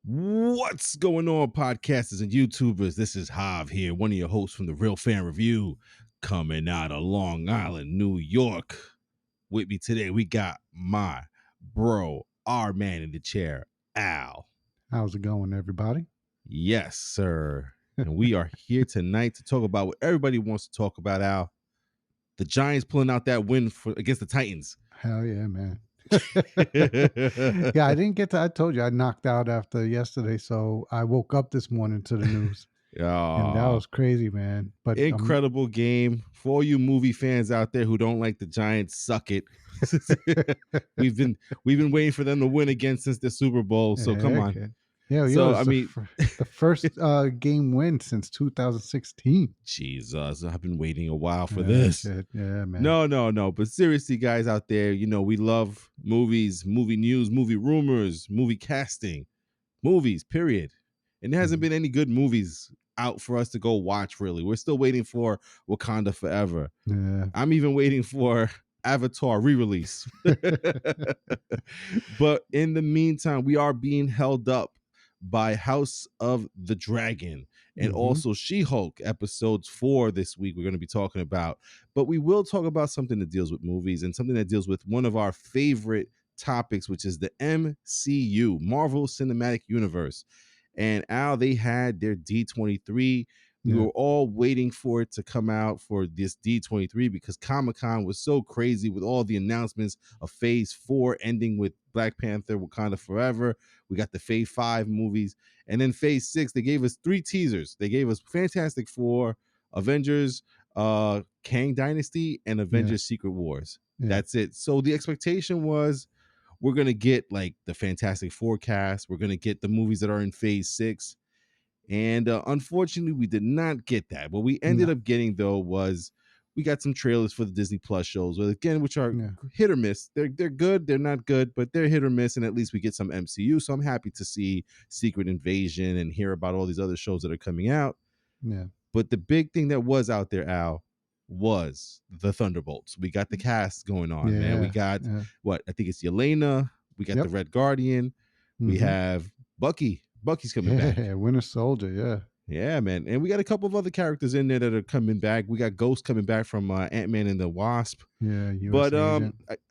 What's going on, podcasters and YouTubers? This is Hav here, one of your hosts from the Real Fan Review, coming out of Long Island, New York. With me today, we got my bro, our man in the chair, Al. How's it going, everybody? Yes, sir. And we are here tonight to talk about what everybody wants to talk about, Al. The Giants pulling out that win against the Titans. Hell yeah, man. Yeah, I told you I knocked out after yesterday, so I woke up this morning to the news. And that was crazy, man. But incredible game. For all you movie fans out there who don't like the Giants, suck it. we've been waiting for them to win again since the Super Bowl. So come on. Kid. Yeah, so I mean, the first game win since 2016. Jesus, I've been waiting a while for this. Shit. Yeah, man. No. But seriously, guys out there, you know, we love movies, movie news, movie rumors, movie casting, movies, period. And there hasn't been any good movies out for us to go watch, really. We're still waiting for Wakanda Forever. Yeah. I'm even waiting for Avatar re-release. But in the meantime, we are being held up by House of the Dragon and also She-Hulk episodes 4 this week we're going to be talking about. But we will talk about something that deals with movies and something that deals with one of our favorite topics, which is the MCU, Marvel Cinematic Universe. And Al, they had their D23. We were all waiting for it to come out for this D23 because Comic-Con was so crazy with all the announcements of Phase 4 ending with Black Panther, Wakanda Forever. We got the Phase 5 movies. And then Phase 6, they gave us 3 teasers. They gave us Fantastic Four, Avengers, Kang Dynasty, and Avengers Secret Wars. That's it. So the expectation was we're going to get like the Fantastic Four cast. We're going to get the movies that are in Phase 6. And unfortunately, we did not get that. What we ended up getting, though, was we got some trailers for the Disney Plus shows, again, which are hit or miss. They're good. They're not good, but they're hit or miss. And at least we get some MCU. So I'm happy to see Secret Invasion and hear about all these other shows that are coming out. Yeah. But the big thing that was out there, Al, was the Thunderbolts. We got the cast going on, man. We got what? I think it's Yelena. We got the Red Guardian. We have Bucky. Bucky's coming back. Yeah, Winter Soldier, Yeah, man. And we got a couple of other characters in there that are coming back. We got Ghost coming back from Ant-Man and the Wasp. Yeah, but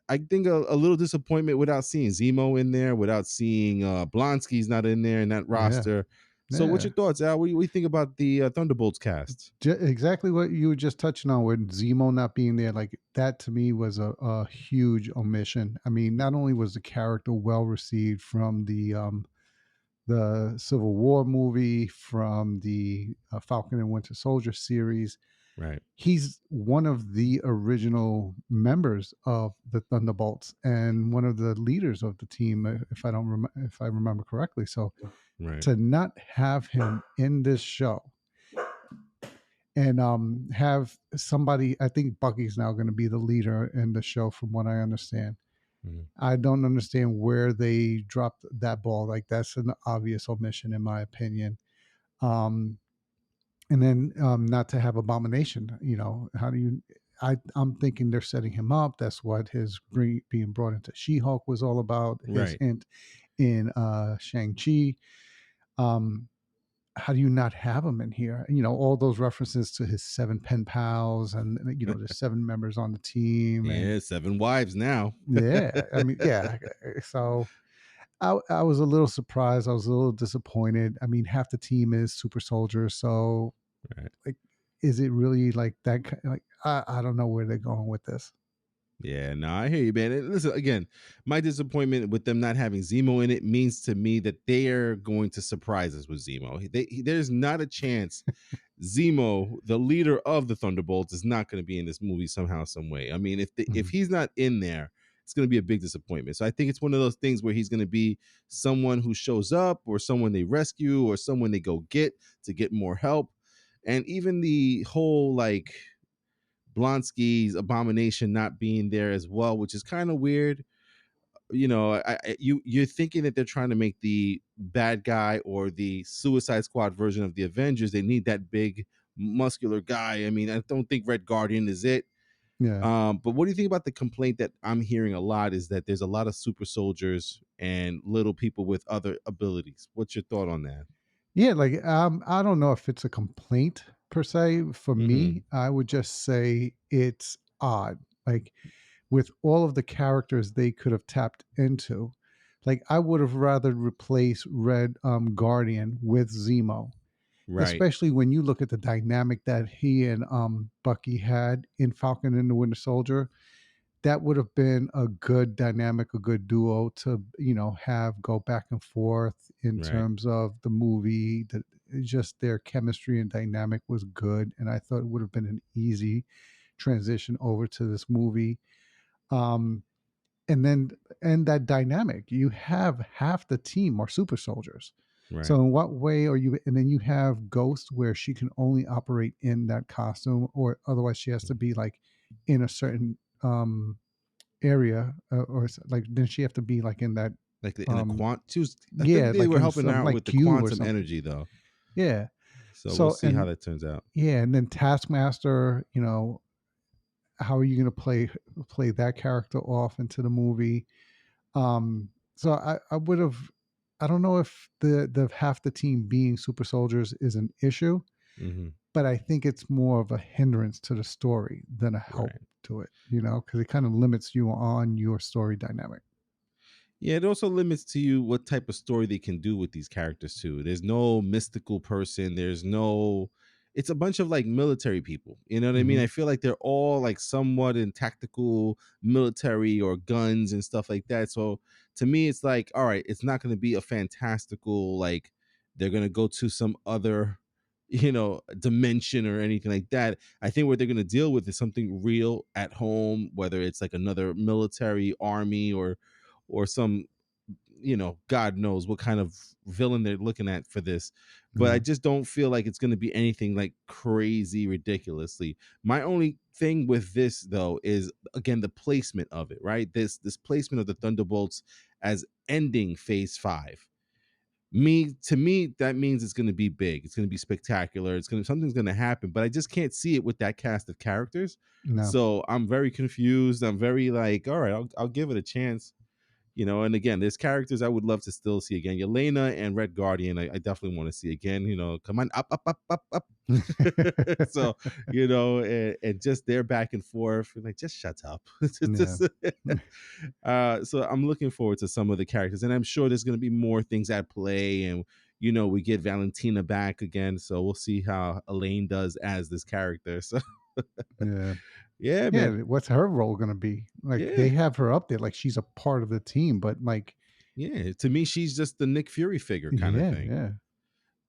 I think a little disappointment without seeing Zemo in there, without seeing Blonsky's not in there in that roster. So what's your thoughts, Al? What do you think about the Thunderbolts cast? Exactly what you were just touching on with Zemo not being there. Like that to me was a huge omission. I mean, not only was the character well received from the Civil War movie, from the Falcon and Winter Soldier series. Right. He's one of the original members of the Thunderbolts and one of the leaders of the team, if I remember correctly. So to not have him in this show and have somebody, I think Bucky's now going to be the leader in the show, from what I understand. I don't understand where they dropped that ball. Like, that's an obvious omission, in my opinion. And then not to have Abomination. You know, how do you? I'm thinking they're setting him up. That's what his being brought into She-Hulk was all about. His hint in Shang-Chi. How do you not have him in here? You know, all those references to his 7 pen pals, and you know, there's 7 members on the team. And 7 wives now. I mean, So I was a little surprised. I was a little disappointed. I mean, half the team is super soldiers. So like, is it really like that? Like, I don't know where they're going with this. Yeah, no, I hear you, man. And listen, again, my disappointment with them not having Zemo in it means to me that they're going to surprise us with Zemo. There's not a chance Zemo, the leader of the Thunderbolts, is not going to be in this movie somehow, some way. I mean, if he's not in there, it's going to be a big disappointment. So I think it's one of those things where he's going to be someone who shows up, or someone they rescue, or someone they go get to get more help. And even the whole like Blonsky's Abomination not being there as well, which is kind of weird. You know, you're thinking that they're trying to make the bad guy or the Suicide Squad version of the Avengers. They need that big muscular guy. I mean, I don't think Red Guardian is it. Yeah. But what do you think about the complaint that I'm hearing a lot is that there's a lot of super soldiers and little people with other abilities? What's your thought on that? Yeah, like, I don't know if it's a complaint per se. For Mm-hmm. me, I would just say it's odd. Like, with all of the characters they could have tapped into, like, I would have rather replaced Red Guardian with Zemo, Right, especially when you look at the dynamic that he and Bucky had in Falcon and the Winter Soldier. That would have been a good dynamic, a good duo to, have go back and forth in right, terms of the movie. That just their chemistry and dynamic was good, and I thought it would have been an easy transition over to this movie. Um, and then and that dynamic, you have half the team are super soldiers. So right, in what way are you? And then you have Ghost, where she can only operate in that costume, or otherwise she has to be like in a certain area, like, then she have to be like in that, like in a um quant. She was, I think yeah, they like were in helping some out like with the cube or quantum something. energy though. Yeah. So we'll So see how and that turns out. yeah, and then Taskmaster, how are you going to play that character off into the movie? So I would have, I don't know if the half the team being super soldiers is an issue, Hmm. but I think it's more of a hindrance to the story than a help Right. to it, because it kind of limits you on your story dynamic. Yeah, it also limits to you what type of story they can do with these characters too. There's no mystical person. There's no. It's a bunch of like military people. You know what I mean? Hmm. I feel like they're all like somewhat in tactical military or guns and stuff like that. So to me, it's like, all right, it's not going to be a fantastical like they're going to go to some other dimension or anything like that. I think what they're going to deal with is something real at home, whether it's like another military army or some god knows what kind of villain they're looking at for this. But I Yeah. just don't feel like it's going to be anything like crazy ridiculously. My only thing with this though is again the placement of it, right? This placement of the Thunderbolts as ending phase 5. Me, that means it's going to be big, it's going to be spectacular, something's going to happen, but I just can't see it with that cast of characters. No. So I'm very confused. I'm very like, all right, I'll give it a chance. And again, there's characters I would love to still see again. Yelena and Red Guardian, I definitely want to see again. Come on, up, up, up, up, up. So, and just their back and forth, like, just shut up. Yeah. So I'm looking forward to some of the characters, and I'm sure there's going to be more things at play. And we get Valentina back again, so we'll see how Elaine does as this character. So, Yeah. yeah, Yeah. man, What's her role going to be? Like, yeah. they have her up there, like she's a part of the team, but like, Yeah, to me, she's just the Nick Fury figure kind of yeah, thing. yeah,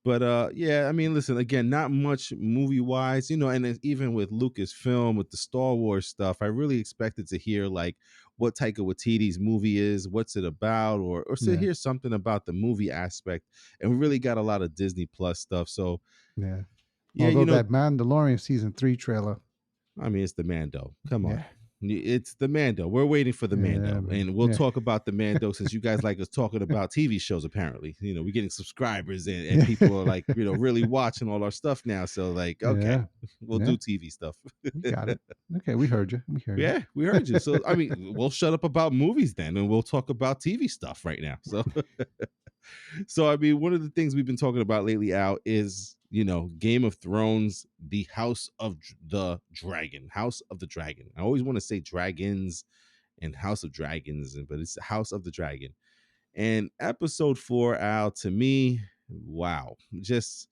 But yeah, I mean, listen, again, not much movie wise, and even with Lucasfilm with the Star Wars stuff, I really expected to hear like what Taika Waititi's movie is, what's it about, or to yeah, hear something about the movie aspect. And we really got a lot of Disney Plus stuff. So yeah. yeah, Although that Mandalorian season 3 trailer, I mean, it's the Mando. Come on. yeah, It's the Mando. We're waiting for the yeah, Mando. man, And we'll yeah, talk about the Mando since you guys like us talking about TV shows, apparently. We're getting subscribers and people are like, really watching all our stuff now. So, like, okay, yeah, we'll yeah. do TV stuff. We got it. Okay, we heard you. We heard you. Yeah, we heard you. So, I mean, we'll shut up about movies then and we'll talk about TV stuff right now. So, I mean, one of the things we've been talking about lately, Al, is Game of Thrones, the House of the Dragon. I always want to say dragons and House of Dragons, but it's House of the Dragon. And episode 4, Al, to me, wow, just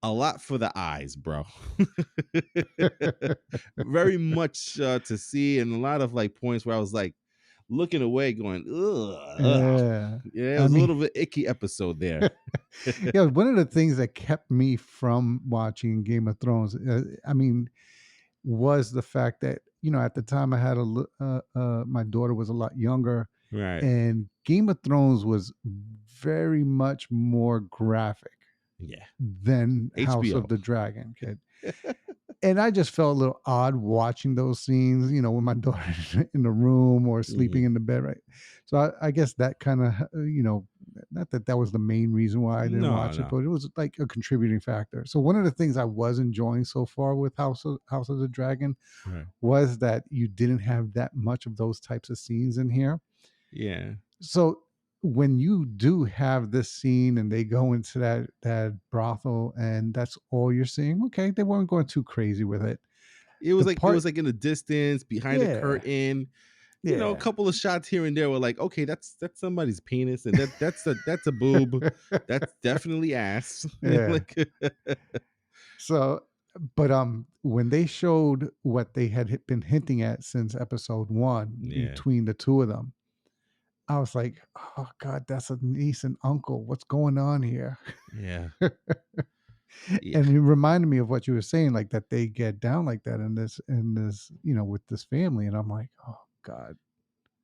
a lot for the eyes, bro. Very much to see, and a lot of like points where I was like looking away, going, ugh, ugh. Yeah. Yeah, it I was a mean, little bit icky episode there. yeah, one of the things that kept me from watching Game of Thrones, I mean, was the fact that, at the time I had my daughter was a lot younger, Right. and Game of Thrones was very much more graphic Yeah. than House of HBO. the Dragon, kid. And I just felt a little odd watching those scenes, when my daughter's in the room or sleeping Mhm. in the bed, right? So I guess that kind of, not that that was the main reason why I didn't No, watch it, no. but it was like a contributing factor. So one of the things I was enjoying so far with House of the Dragon Right. was that you didn't have that much of those types of scenes in here. Yeah. So when you do have this scene and they go into that brothel and that's all you're seeing, okay, they weren't going too crazy with it. It The was like part, in the distance, behind a yeah, curtain. A yeah. couple of shots here and there were like, okay, that's somebody's penis, and that's a boob. That's definitely ass. Yeah. Like, So, but when they showed what they had been hinting at since episode one yeah, between the two of them, I was like, oh God, that's a niece and uncle. What's going on here? yeah, yeah. And it reminded me of what you were saying, like that they get down like that in this, with this family. And I'm like, oh God.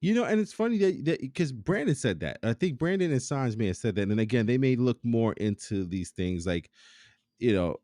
And it's funny that because Brandon said that. I think Brandon and Sanj may have said that, and again, they may look more into these things, like you know,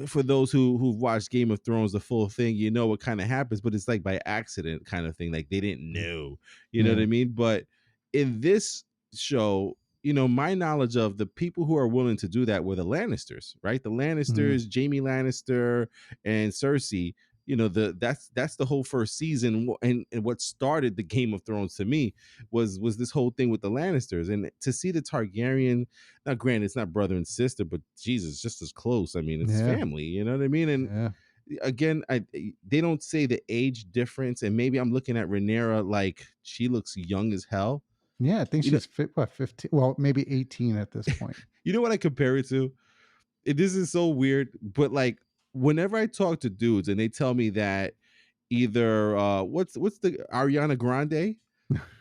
for those who've watched Game of Thrones, the full thing, what kind of happens, but it's like by accident kind of thing. Like they didn't Mm. know, you know what Yeah. I mean? But in this show, my knowledge of the people who are willing to do that were the Lannisters, right? The Mhm. Lannisters, Jamie Lannister and Cersei. That's the whole first season, and what started the Game of Thrones to me was this whole thing with the Lannisters, and to see the Targaryen. Now, granted, it's not brother and sister, but Jesus, just as close. I mean, it's Yeah. family. You know what I mean? And Yeah. again, they don't say the age difference, and maybe I'm looking at Rhaenyra like she looks young as hell. Yeah. I think You know, she's fit, what, 15? Well, maybe 18 at this point. you know what I compare it to? This is so weird, but like whenever I talk to dudes and they tell me that either what's the Ariana Grande.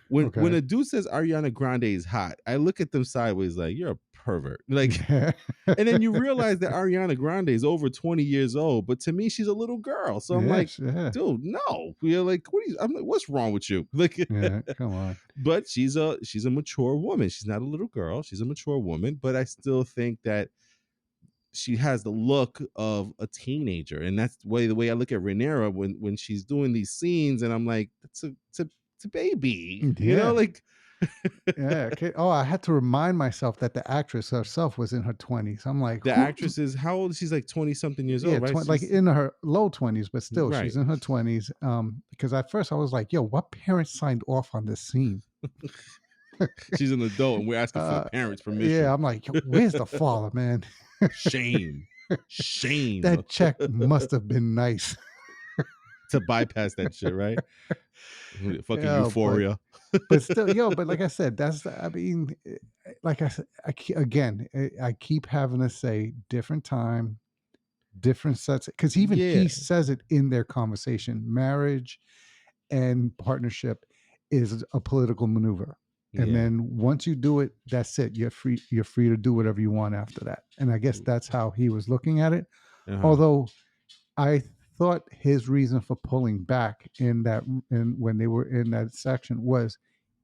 When Okay. a dude says Ariana Grande is hot, I look at them sideways like you're a pervert. Like, Yeah. and then you realize that Ariana Grande is over 20 years old, but to me, she's a little girl. So I'm like, Yes. Yeah. dude, no. You're like, I'm like, what's wrong with you? Like, Yeah. Come on. but she's a mature woman. She's not a little girl. She's a mature woman, but I still think that she has the look of a teenager. And that's the way I look at Rhaenyra when she's doing these scenes, and I'm like, it's a baby, Yeah. like Yeah. Okay. Oh, I had to remind myself that the actress herself was in her 20s. I'm like, the who? actress is how old? She's like 20 something years Yeah, old, right? like She's in her low 20s, but still, right. she's in her 20s. Because at first I was like, yo, what parents signed off on this scene? She's an adult, and we're asking for the Uh, parents' yeah, permission. I'm like, yo, where's the father, man? Shame, shame That check must have been nice. to bypass that shit, right? Fucking Yeah, but Euphoria. still, yo, but like I said, I mean, like I said, I keep having to say different time, different sets, because even Yeah, he says it in their conversation. Marriage and partnership is a political maneuver. And yeah. then once you do it, that's it. You're free to do whatever you want after that. And I guess that's how he was looking at it. Uh-huh. Although I thought his reason for pulling back when they were in that section was,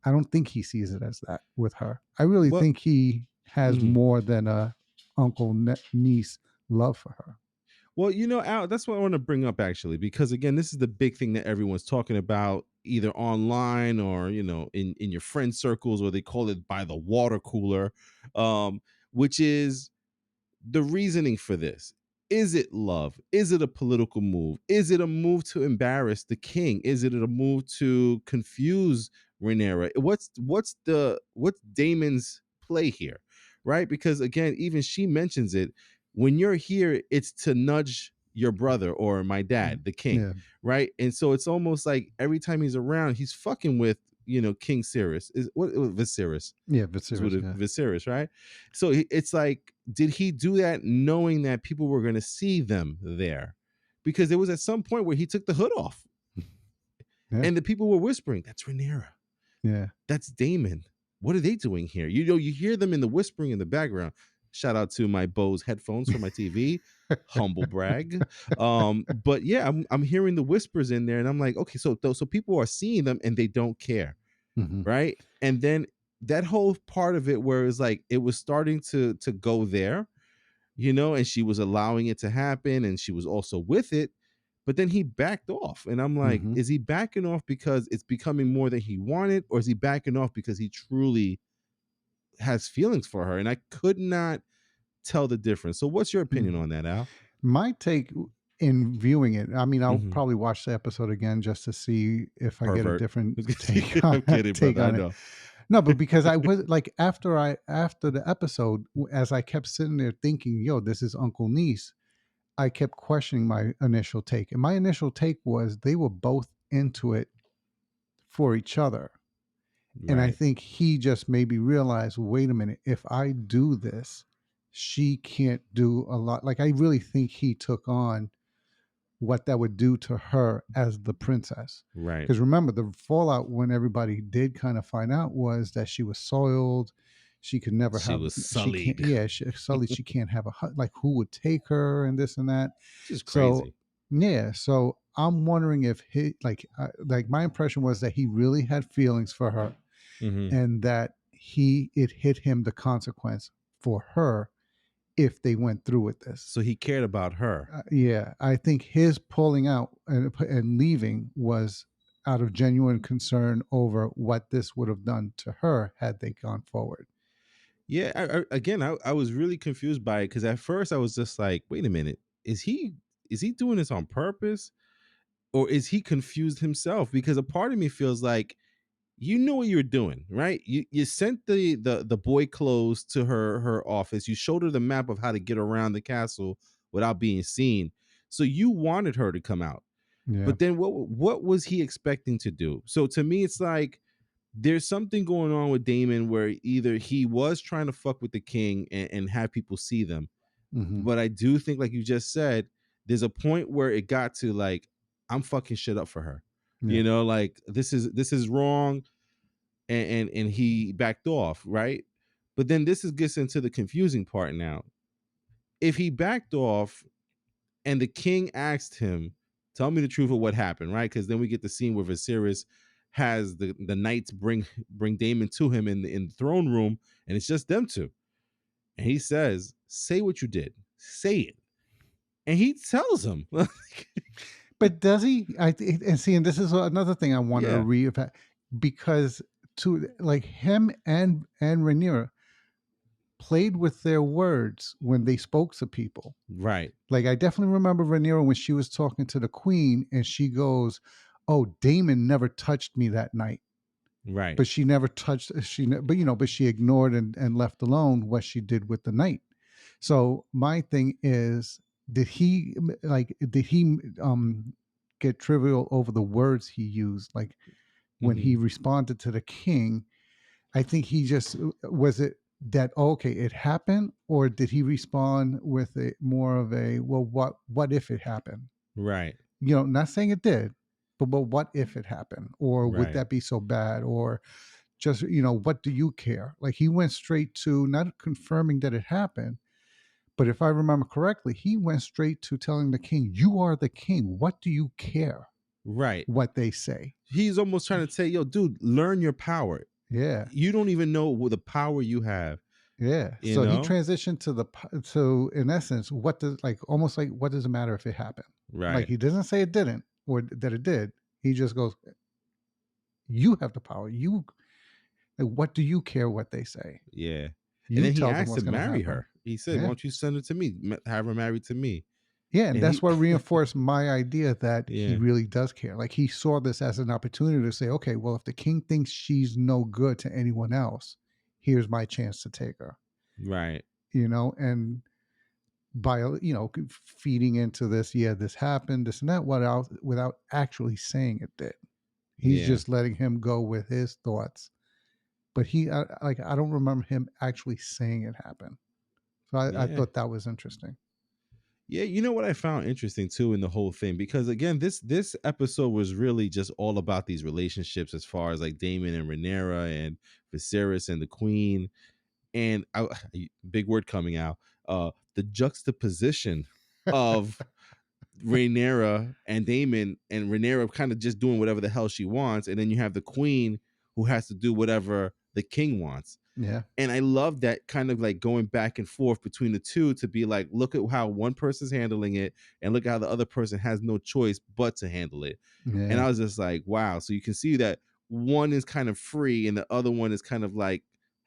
I don't think he sees it as that with her. I really Well, think he has mhm. more than a uncle niece love for her. Well, Al, that's what I want to bring up actually, because again, this is the big thing that everyone's talking about, either online or in your friend circles, or they call it by the water cooler, which is the reasoning for this. Is it love? Is it a political move? Is it a move to embarrass the king? Is it a move to confuse Rhaenyra? What's Damon's play here? Right? Because again, even she mentions it. When you're here, it's to nudge your brother or my dad, the king, Yeah. right? And so it's almost like every time he's around, he's fucking with King Cyrus. Is what Viserys? Yeah. Is with Viserys. Yeah. Viserys, right? So it's like, did he do that knowing that people were going to see them there? Because there was at some point where he took the hood off, Yeah. and the people were whispering, "That's Rhaenyra. Yeah. That's Damon. What are they doing here?" You hear them in the whispering in the background. Shout out to my Bose headphones for my TV. Humble brag. But yeah, I'm hearing the whispers in there, and I'm like, okay, so people are seeing them and they don't care, Hmm. right? And then that whole part of it where it's like it was starting to go there, and she was allowing it to happen, and she was also with it, but then he backed off, and I'm like, Hmm. is he backing off because it's becoming more than he wanted, or is he backing off because he truly has feelings for her, and I could not tell the difference. So what's your opinion Mhm. on that, Al? My take in viewing it, I mean, I'll Mm-hmm. probably watch the episode again just to see if I get a Pervert. different take on I'm kidding, take brother. I on it. know. No, but because I was like after the episode, as I kept sitting there thinking, "Yo, this is Uncle Niece," I kept questioning my initial take, and my initial take was they were both into it for each other. And I Right. think he just maybe realized, wait a minute, if I do this, she can't do a lot. Like I really think he took on what that would do to her as the princess. Right. Because remember, the fallout when everybody did kind of find out was that she was soiled. She could never She have. was She can't. sullied. Yeah, Sully. She can't have a like. Who would take her and this and that. Just So crazy. yeah. So I'm wondering if he like my impression was that he really had feelings for her, Mm-hmm. and that it hit him the consequence for her if they went through with this. So he cared about her. Yeah, I think his pulling out and leaving was out of genuine concern over what this would have done to her had they gone forward. Yeah. I was really confused by it because at first I was just like, wait a minute, is he doing this on purpose, or is he confused himself? Because a part of me feels like you knew what you were doing, right? You sent the boy clothes to her office. You showed her the map of how to get around the castle without being seen. So you wanted her to come out. Yeah. But then what was he expecting to do? So to me, it's like there's something going on with Damon where either he was trying to fuck with the king and have people see them. Hmm. But I do think, like you just said, there's a point where it got to like, I'm fucking shit up for her. Yeah. Like this is wrong, and he backed off, right? But then gets into the confusing part now. If he backed off and the king asked him, "Tell me the truth of what happened," right? Because then we get the scene where Viserys has the knights bring Daemon to him in the throne room, and it's just them two. And he says, "Say what you did. Say it." And he tells him, But does he? And see, and this is another thing I wanted to "Yeah, read about, because to like him and Rhaenyra played with their words when they spoke to people. right, Like I definitely remember Rhaenyra when she was talking to the queen and she goes, "Oh, Damon never touched me that night." right, But she never touched but she ignored and left alone what she did with the knight. So my thing is, did he get trivial over the words he used? Like when hmm he responded to the king, I think he just was it that okay, it happened, or did he respond with a more of a, well, what if it happened? right, Not saying it did, but what if it happened? Or would right, that be so bad? Or just, what do you care? Like he went straight to not confirming that it happened, but if I remember correctly, he went straight to telling the king, "You are the king. What do you care right." what they say?" He's almost trying to say, "Yo, dude, learn your power. Yeah. You don't even know what the power you have." Yeah. You So he know? transitioned to in essence, what does like almost like what does it matter if it happened? Like Right. he doesn't say it didn't or that it did. He just goes, "You have the power. Like, what do you care what they say? Yeah. And You then he tell them asked to what's going to marry happen." her. He said, "Why Yeah. don't you send her to me? Have her married to me?" Yeah, and And that's he, what reinforced my idea that he yeah, really does care. Like he saw this as an opportunity to say, "Okay, well, if the king thinks she's no good to anyone else, here's my chance to take her." right. And by feeding into this, yeah, this happened, this and that, without actually saying it did. He's Yeah. just letting him go with his thoughts, but I don't remember him actually saying it happened. So I Yeah. thought that was interesting. Yeah, you know what I found interesting too in the whole thing, because again, this episode was really just all about these relationships as far as like Damon and Rhaenyra and Viserys and the Queen, and big word coming out, the juxtaposition of Rhaenyra and Daemon, and Rhaenyra kind of just doing whatever the hell she wants, and then you have the queen who has to do whatever the king wants. Yeah. And I love that kind of like going back and forth between the two to be like, look at how one person's handling it, and look how the other person has no choice but to handle it. And Yeah. I was just like, wow. So you can see that one is kind of free and the other one is kind of like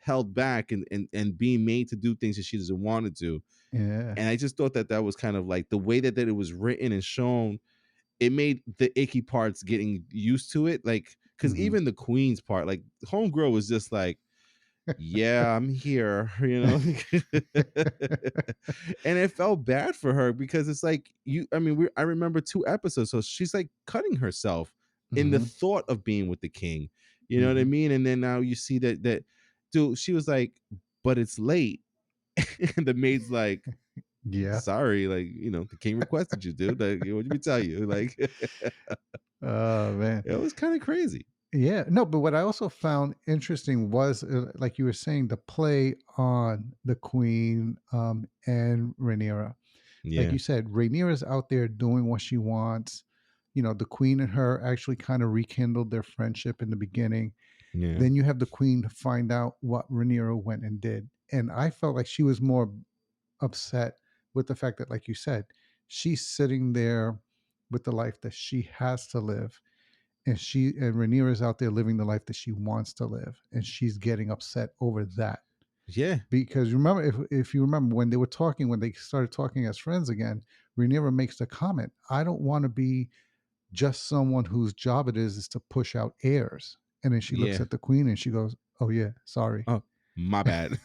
held back and being made to do things that she doesn't want to do. Yeah. And I just thought that was kind of like the way that it was written and shown. It made the icky parts getting used to it, like because Mhm. even the Queen's part, like Homegirl was just like, yeah, I'm here, you know. And it felt bad for her because it's like I mean, I remember 2 episodes, so she's like cutting herself in the Mhm. thought of being with the king. You know what I Mhm. mean? And then now you see that dude, she was like, but it's late. And the maid's like, Yeah. sorry, like, the king requested you, dude. Like, what did we tell you? Like, Oh, man. it was kind of crazy. Yeah. No, but what I also found interesting was, like you were saying, the play on the Queen, and Rhaenyra. Like Yeah. you said, Rhaenyra's out there doing what she wants. The Queen and her actually kind of rekindled their friendship in the beginning. Yeah. Then you have the Queen to find out what Rhaenyra went and did. And I felt like she was more upset with the fact that, like you said, she's sitting there with the life that she has to live. And Rhaenyra is out there living the life that she wants to live. And she's getting upset over that. Yeah. Because remember, if you remember when they were talking, when they started talking as friends again, Rhaenyra makes the comment, I don't want to be just someone whose job it is to push out heirs. And then she looks Yeah. at the Queen and she goes, oh yeah, sorry. Oh, my bad.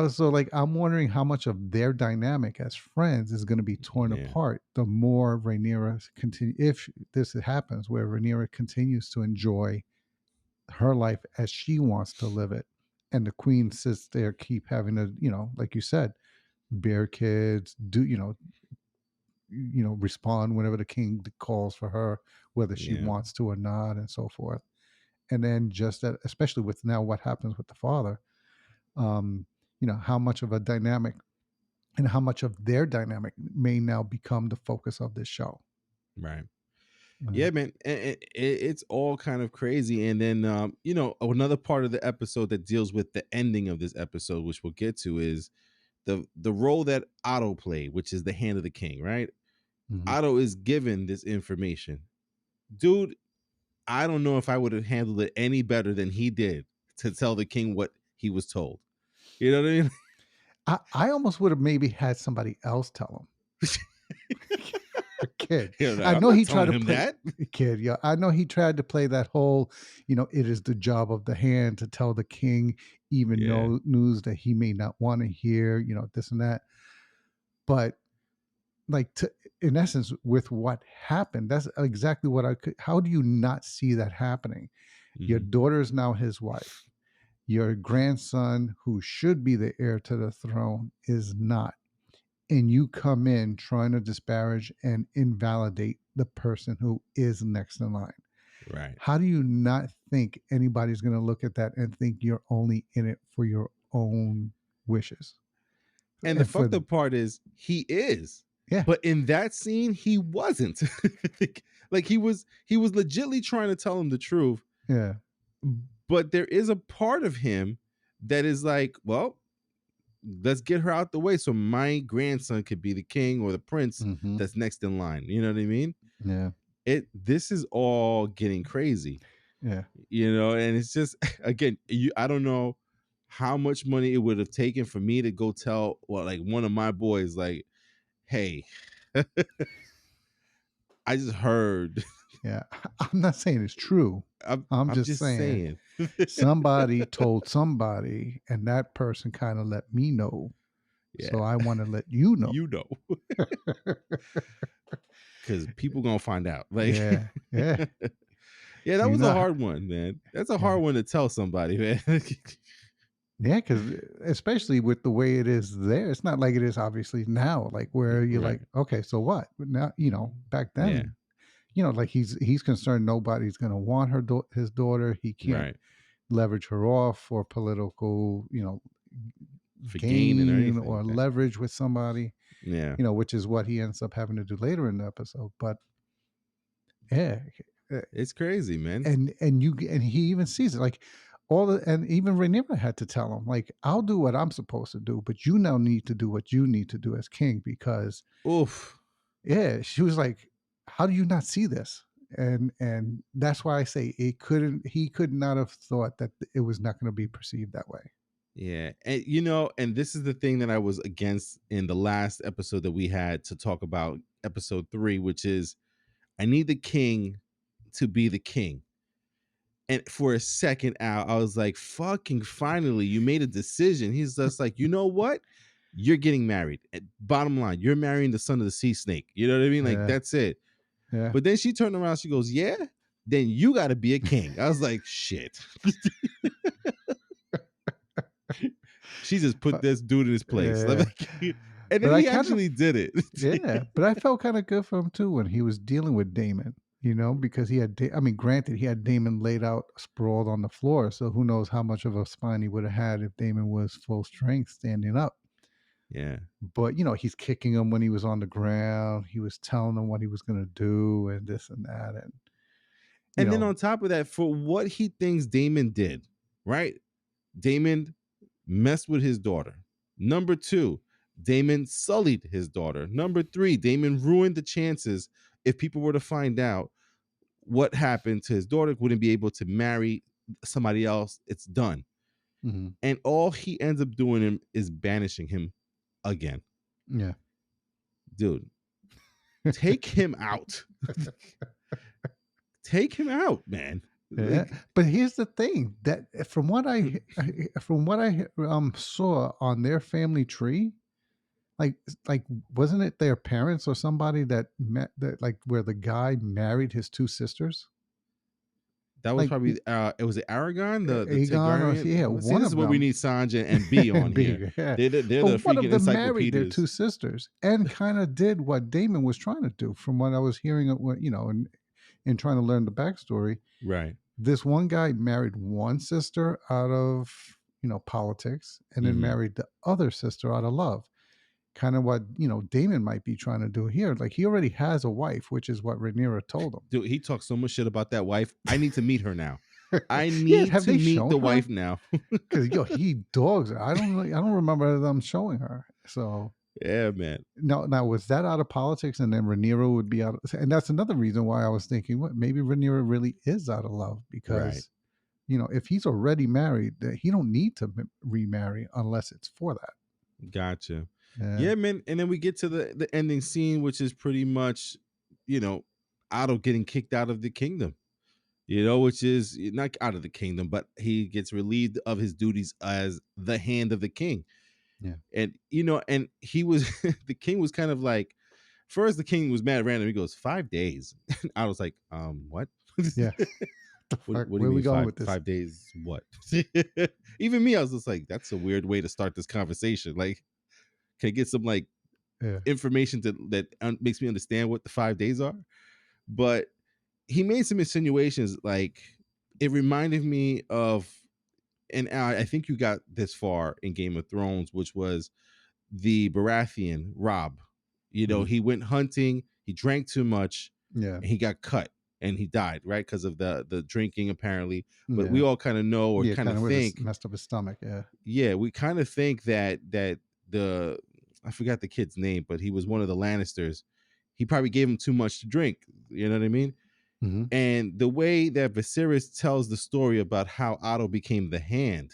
So like I'm wondering how much of their dynamic as friends is going to be torn Yeah. apart the more Rhaenyra continue, if this happens, where Rhaenyra continues to enjoy her life as she wants to live it, and the Queen sits there, keep having to, like you said, bear kids, do respond whenever the king calls for her, whether she Yeah. wants to or not, and so forth. And then just that, especially with now what happens with the father, um, how much of a dynamic and how much of their dynamic may now become the focus of this show. Right. Uh, Yeah, man. It's all kind of crazy. And then, another part of the episode that deals with the ending of this episode, which we'll get to, is the role that Otto played, which is the hand of the king, right? mhm. Otto is given this information. Dude, I don't know if I would have handled it any better than he did to tell the king what he was told. You know what I mean? I almost would have maybe had somebody else tell him. A kid. Like, I I'm know not he tried telling to him play that. a kid. Yeah, I know he tried to play that whole, it is the job of the hand to tell the king even Yeah. know news that he may not want to hear, this and that. But like in essence, with what happened, that's exactly what I could. How do you not see that happening? Your Hmm. daughter is now his wife. Your grandson, who should be the heir to the throne, is not. And you come in trying to disparage and invalidate the person who is next in line. Right. How do you not think anybody's going to look at that and think you're only in it for your own wishes? And the And for fucked up part is he is. Yeah, But in that scene, he wasn't. Like he was legitly trying to tell him the truth. yeah, But there is a part of him that is like, well, let's get her out the way so my grandson could be the king or the prince hmm, that's next in line. You know what I mean? yeah, This is all getting crazy, yeah. and it's just again, I don't know how much money it would have taken for me to go tell like one of my boys, like, hey, I just heard. Yeah, I'm not saying it's true. I'm I'm just just saying saying. somebody told somebody, and that person kind of let me know. Yeah, So I want to let you know. you know, because people gonna find out. Like, Yeah, yeah. yeah, that You was a know, hard one, man. That's a yeah, hard one to tell somebody, man. yeah. Because especially with the way it is there, it's not like it is obviously now. Like where you're Right. like, okay, so what? But now, back Yeah. then, like he's concerned nobody's going to want his daughter. He can't Right. leverage her off for political, For gain and gain anything. or leverage with somebody. Yeah. Which is what he ends up having to do later in the episode. But yeah, uh, It's crazy, man. and he even sees it like and even Rhaenyra had to tell him like, I'll do what I'm supposed to do, but you now need to do what you need to do as king because Oof. yeah, she was like, how do you not see this? And that's why I say he could not have thought that it was not going to be perceived that way. Yeah. And and this is the thing that I was against in the last episode that we had to talk about, episode 3, which is I need the king to be the king. And for a second out, I was like, fucking finally, you made a decision. He's just like, you know what? You're getting married. Bottom line, you're marrying the son of the sea snake. You know what I mean? Like, Yeah. that's it. Yeah. But then she turned around, she goes, yeah, then you got to be a king. I was like, shit. She just put this dude in his place. Yeah. And then But I he kind of actually did it. yeah, but I felt kind of good for him too when he was dealing with Damon, because he had I mean, granted, he had Damon laid out sprawled on the floor, so who knows how much of a spine he would have had if Damon was full strength standing up. Yeah. But he's kicking him when he was on the ground. He was telling him what he was going to do and this and that, and you And then know, on top of that, for what he thinks Damon did, right? Damon messed with his daughter. Number 2, Damon sullied his daughter. Number 3, Damon ruined the chances if people were to find out what happened to his daughter, wouldn't be able to marry somebody else. It's done. mhm, And all he ends up doing him is banishing him again. yeah. Dude, take him out. Take him out, man. Yeah, but here's the thing that from what I saw on their family tree, like wasn't it their parents or somebody that met that like where the guy married his two sisters? That was Like probably it was Aragon, the Aegon or Targaryen. yeah, See, one this is of what we them. need Sanjay and B on here. Big, yeah. They're But the one of freaking them married their two encyclopedias. sisters and kind of did what Damon was trying to do, from what I was hearing, and trying to learn the backstory. Right. This one guy married one sister out of politics, and then Mhm. married the other sister out of love. Kind of what Damon might be trying to do here. Like, he already has a wife, which is what Rhaenyra told him. Dude, he talks so much shit about that wife. I need to meet her now. I Yeah, need have to they meet shown the her? wife now. Because he dogs her. I don't remember them showing her. So Yeah, man. now was that out of politics, and then Rhaenyra would be out? And that's another reason why I was thinking, what, maybe Rhaenyra really is out of love, Right. because if he's already married, that he don't need to remarry unless it's for that. Gotcha. Yeah. Yeah, man. And then we get to the ending scene, which is pretty much, Otto getting kicked out of the kingdom. Which is not out of the kingdom, but he gets relieved of his duties as the hand of the king. Yeah. And and he was the king was kind of like, first the king was mad random. He goes, 5 days. And I was like, what? Yeah. What do Where you are we mean going five with this? 5 days? What? Even me, I was just like, that's a weird way to start this conversation. Like, can I get some like Yeah. information that makes me understand what the 5 days are? But he made some insinuations, like it reminded me of, and I think you got this far in Game of Thrones, which was the Baratheon Rob. Mhm. He went hunting, he drank too much, Yeah. and he got cut and he died, right? Because of the drinking, apparently. But we Yeah. all kind of know, or Yeah. kind Kind of of think, messed up his stomach. Yeah. yeah, we kind of think that the I forgot the kid's name, but he was one of the Lannisters. He probably gave him too much to drink. You know what I mean? Mm-hmm. And the way that Viserys tells the story about how Otto became the hand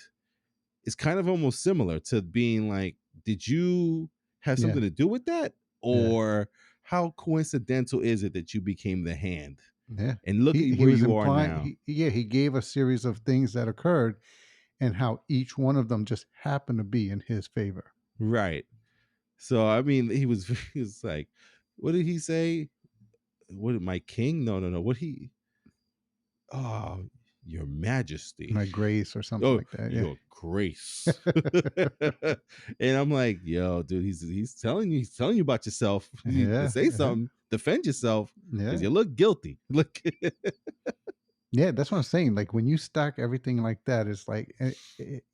is kind of almost similar to being like, did you have Yeah. something to do with that? Yeah. Or how coincidental is it that you became the hand? Yeah. And look at He where was you are implying. now. He gave a series of things that occurred, and how each one of them just happened to be in his favor. Right. So I mean, he was like, what did he say? What, my king? No. What he Oh, your majesty. My grace or something Oh, like that. your grace. And I'm like, yo, dude, he's telling you about yourself. You need to Yeah. say Yeah. something, defend yourself, Yeah. because you look guilty. Look. Yeah, that's what I'm saying. Like, when you stack everything like that, it's like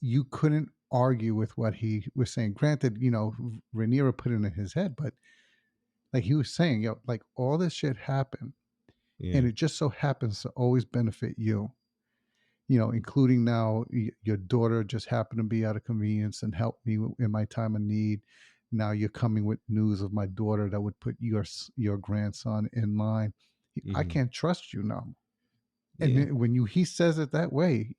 you couldn't argue with what he was saying. Granted, Rhaenyra put it in his head, but like he was saying, like, all this shit happened, Yeah. and it just so happens to always benefit you. Including now your daughter just happened to be out of convenience and helped me in my time of need. Now you're coming with news of my daughter that would put your grandson in line. I Mm-hmm. can't trust you now. And Yeah. then when he says it that way,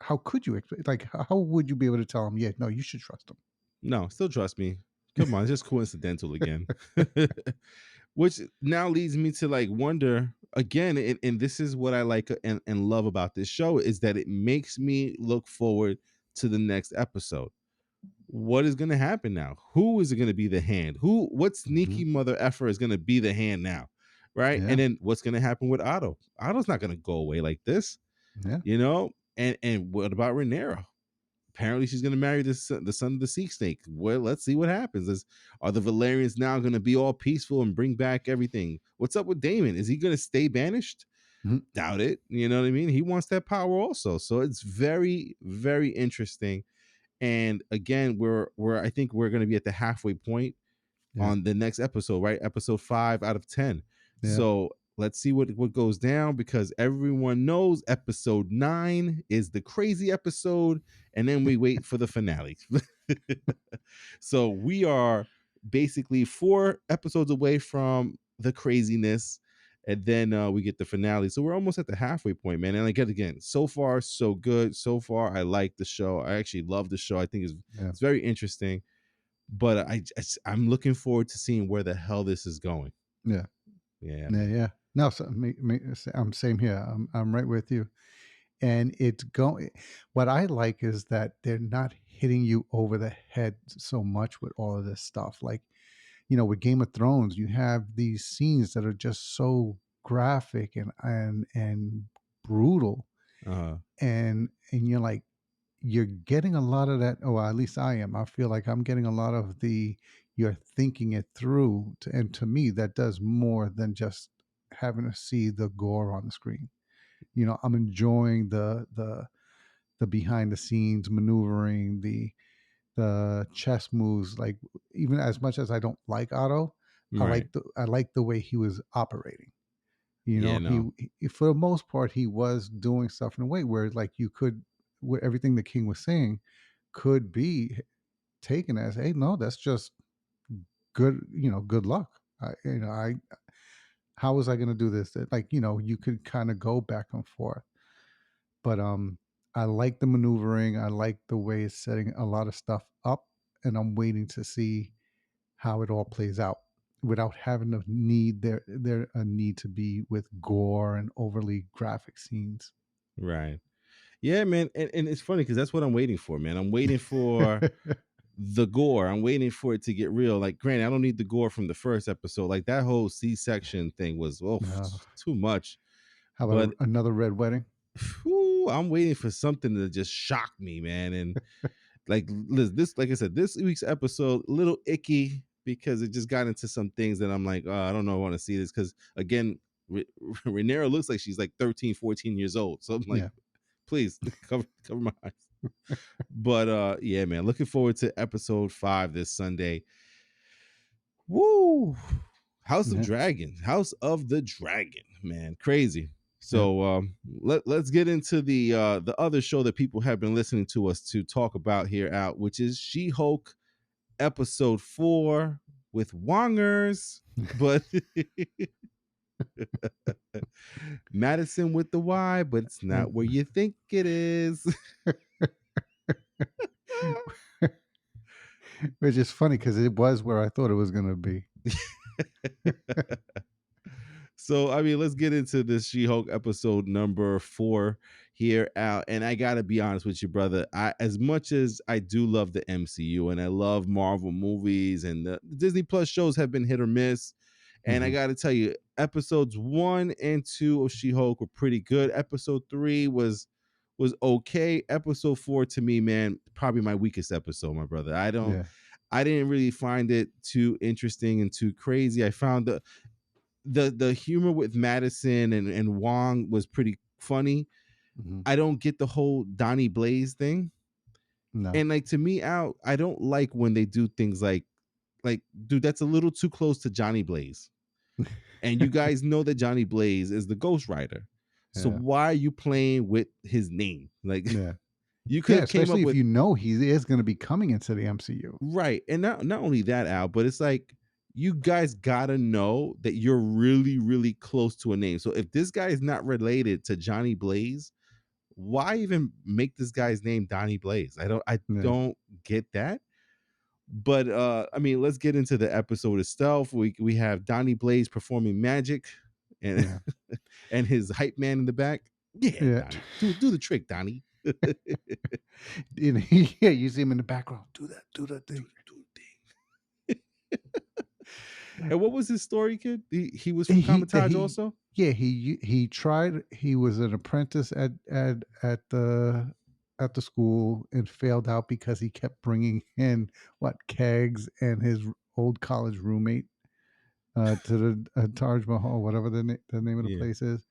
how could you like, how would you be able to tell him, yeah, no, you should trust him? No, still trust me. Come on, it's just coincidental again. Which now leads me to like wonder again, and this is what I like and love about this show is that it makes me look forward to the next episode. What is going to happen now? Who is going to be the hand? What Hmm. sneaky mother effer is going to be the hand now? Right. Yeah. And then what's going to happen with Otto? Otto's not going to go away like this, Yeah. you know? And what about Rhaenyra? Apparently she's going to marry the son of the sea snake. Well, let's see what happens. Are the Valerians now going to be all peaceful and bring back everything? What's up with Daemon? Is he going to stay banished? Mhm. Doubt it. You know what I mean? He wants that power also. So it's very, very interesting. And again, I think we're going to be at the halfway point Yeah. on the next episode, right? Episode 5 out of 10. Yeah. So let's see what goes down, because everyone knows episode 9 is the crazy episode, and then we wait for the finale. So we are basically 4 episodes away from the craziness, and then we get the finale. So we're almost at the halfway point, man. And again, so far so good. So far I like the show. I actually love the show. I think Yeah. it's very interesting, but I'm looking forward to seeing where the hell this is going. Yeah. Yeah, Yeah. man. Yeah. No, so I'm same here. I'm right with you. And it's going, what I like is that they're not hitting you over the head so much with all of this stuff. Like, with Game of Thrones, you have these scenes that are just so graphic and brutal. Uh-huh. And you're like, you're getting a lot of that. Oh, at least I am. I feel like I'm getting a lot of you're thinking it through. And to me, that does more than just having to see the gore on the screen. I'm enjoying the behind the scenes maneuvering, the chess moves. Like, even as much as I don't like Otto, Right. I like the way he was operating. Yeah, no. He for the most part he was doing stuff in a way where, like, where everything the king was saying could be taken as, hey, no, that's just good, good luck. I how was I going to do this? Like, you could kind of go back and forth. But I like the maneuvering. I like the way it's setting a lot of stuff up, and I'm waiting to see how it all plays out without having to need there a need to be with gore and overly graphic scenes. Right. Yeah, man. And it's funny because that's what I'm waiting for, man. I'm waiting for the gore. I'm waiting for it to get real. Like, granted, I don't need the gore from the first episode. Like, that whole C-section thing was Uh, too much. how about But another red wedding? I'm waiting for something to just shock me, man. And like this, like I said, this week's episode, a little icky because it just got into some things that I'm like, I don't know, I want to see this, because again, Rhaenyra looks like she's like 13, 14 years old. So I'm like, Yeah. please cover my eyes. But yeah, man, looking forward to episode 5 this Sunday. Woo! House of Yeah. the Dragon, man, crazy. Yeah. So let's get into the other show that people have been listening to us to talk about here out, which is She-Hulk episode 4 with Wongers, but Madisynn with the Y, but it's not where you think it is. Which is funny because it was where I thought it was going to be. So, I mean, let's get into this She-Hulk episode number 4 here out. And I got to be honest with you, brother. As much as I do love the MCU and I love Marvel movies, and the Disney Plus shows have been hit or miss. And I got to tell you, episodes 1 and 2 of She-Hulk were pretty good. Episode 3 was okay. Episode 4, to me, man, probably my weakest episode, my brother. I didn't really find it too interesting and too crazy. I found the humor with Madisynn and Wong was pretty funny. Mm-hmm. I don't get the whole Donnie Blaze thing. No. And like, to me, out, I don't like when they do things like, dude, that's a little too close to Johnny Blaze. And you guys know that Johnny Blaze is the Ghost Rider. So why are you playing with his name? Like, you could have came up with, if he is going to be coming into the MCU. Right. And not only that, Al, but it's like, you guys gotta know that you're really, really close to a name. So if this guy is not related to Johnny Blaze, why even make this guy's name Donnie Blaze? I Yeah. don't get that. But I mean, let's get into the episode itself. We have Donnie Blaze performing magic and Yeah. and his hype man in the back. Yeah, Yeah. Donnie. Do the trick, Donnie. Yeah, you see him in the background. Do that thing. Do the thing. And what was his story, kid? He was from He Comitage he also? yeah, he tried. He was an apprentice at the school and failed out because he kept bringing in what kegs and his old college roommate to the Taj Mahal, whatever the name of the Yeah. place is,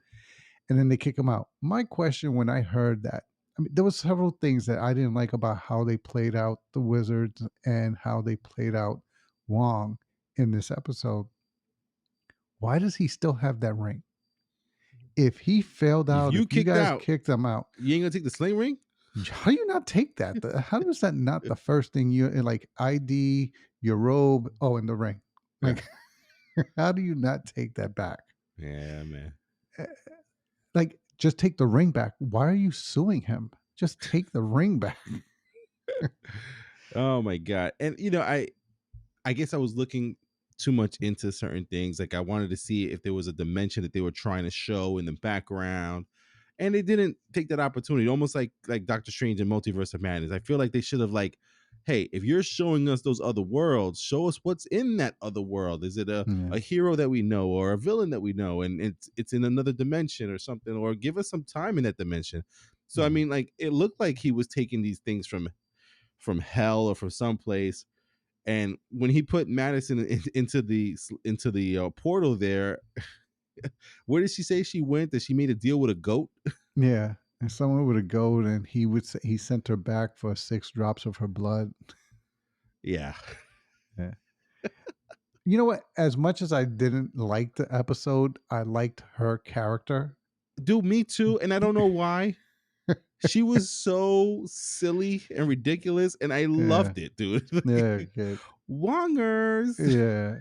and then they kick him out. My question when I heard that, I mean, there was several things that I didn't like about how they played out the wizards and how they played out Wong in this episode. Why does he still have that ring? If he failed If out, you if you kicked guys out, kicked him out, you ain't gonna take the sling ring? how do you not take that? How is that not the first thing you like ID, your robe, oh, and the ring? Like, how do you not take that back? Yeah, man. Eh, Like, just take the ring back. Why are you suing him? Just take the ring back. Oh my god. And I guess I was looking too much into certain things. Like I wanted to see if there was a dimension that they were trying to show in the background, and they didn't take that opportunity. Almost like Doctor Strange and Multiverse of Madness. I feel like they should have like, hey, if you're showing us those other worlds, show us what's in that other world. Is it Yeah. a hero that we know or a villain that we know, and it's in another dimension or something, or give us some time in that dimension. So I Mhm. mean, like it looked like he was taking these things from hell or from someplace. And when he put Madisynn into the portal there, where did she say she went? That she made a deal with a goat? Yeah. And someone would go and he would say he sent her back for 6 drops of her blood. Yeah. Yeah. You know what? As much as I didn't like the episode, I liked her character. Dude, me too. And I don't know why. She was so silly and ridiculous, and I Yeah. loved it, dude. Yeah. Good. Wongers. Yeah.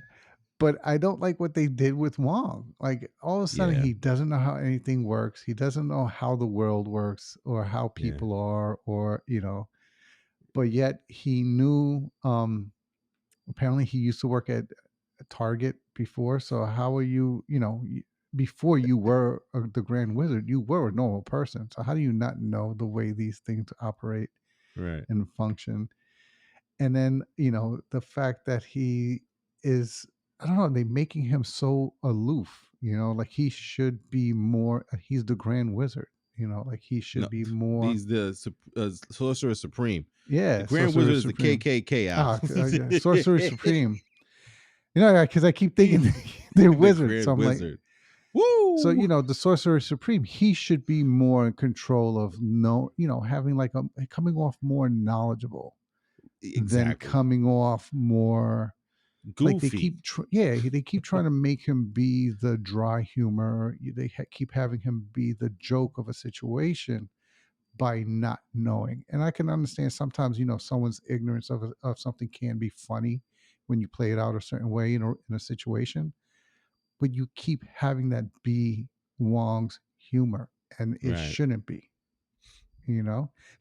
But I don't like what they did with Wong. Like all of a sudden Yeah, he doesn't know how anything works. He doesn't know how the world works or how yeah, people are or, but yet he knew apparently he used to work at Target before. So how are you, before you were the Grand Wizard, you were a normal person. So how do you not know the way these things operate right, and function? And then, the fact that he is, I don't know, they making him so aloof, like he should be more, he's the Grand Wizard, like he no, should be more, he's the sorcerer supreme. The yeah, Grand Sorcerer Wizard is the Supreme. KKK out. Yeah, Sorcerer Supreme. Because I keep thinking they're The wizards. So Grand I'm like, Wizard. so Woo. the Sorcerer Supreme, he should be more in control of having like coming off more knowledge than Exactly. coming off more like they Goofy. keep they keep trying to make him be the dry humor. They keep having him be the joke of a situation by not knowing. And I can understand sometimes someone's ignorance of something can be funny when you play it out a certain way in a situation, but you keep having that be Wong's humor, and it Right. shouldn't be.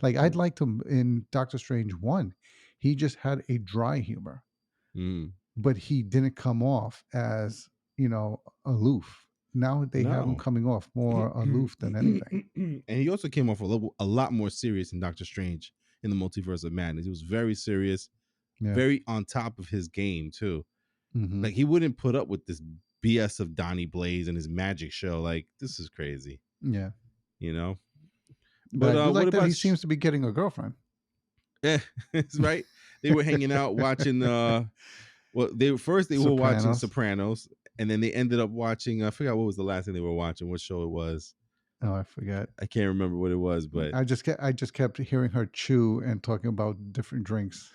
Like I'd like to in Doctor Strange 1, he just had a dry humor, Mm. but he didn't come off as aloof. Now they have him No. coming off more aloof than anything. And he also came off a lot more serious in Doctor Strange in the Multiverse of Madness. He was very serious, Yeah. very on top of his game too. Hmm. Like he wouldn't put up with this BS of Donnie Blaze and his magic show. Like this is crazy, Yeah. you know. But But I do what like that he about? seems to be getting a girlfriend. It's right. They were hanging out watching. Well, they were watching Sopranos. Sopranos, and then they ended up watching. I forgot what was the last thing they were watching. What show it was. Oh, I forgot. I can't remember what it was, but I just kept hearing her chew and talking about different drinks.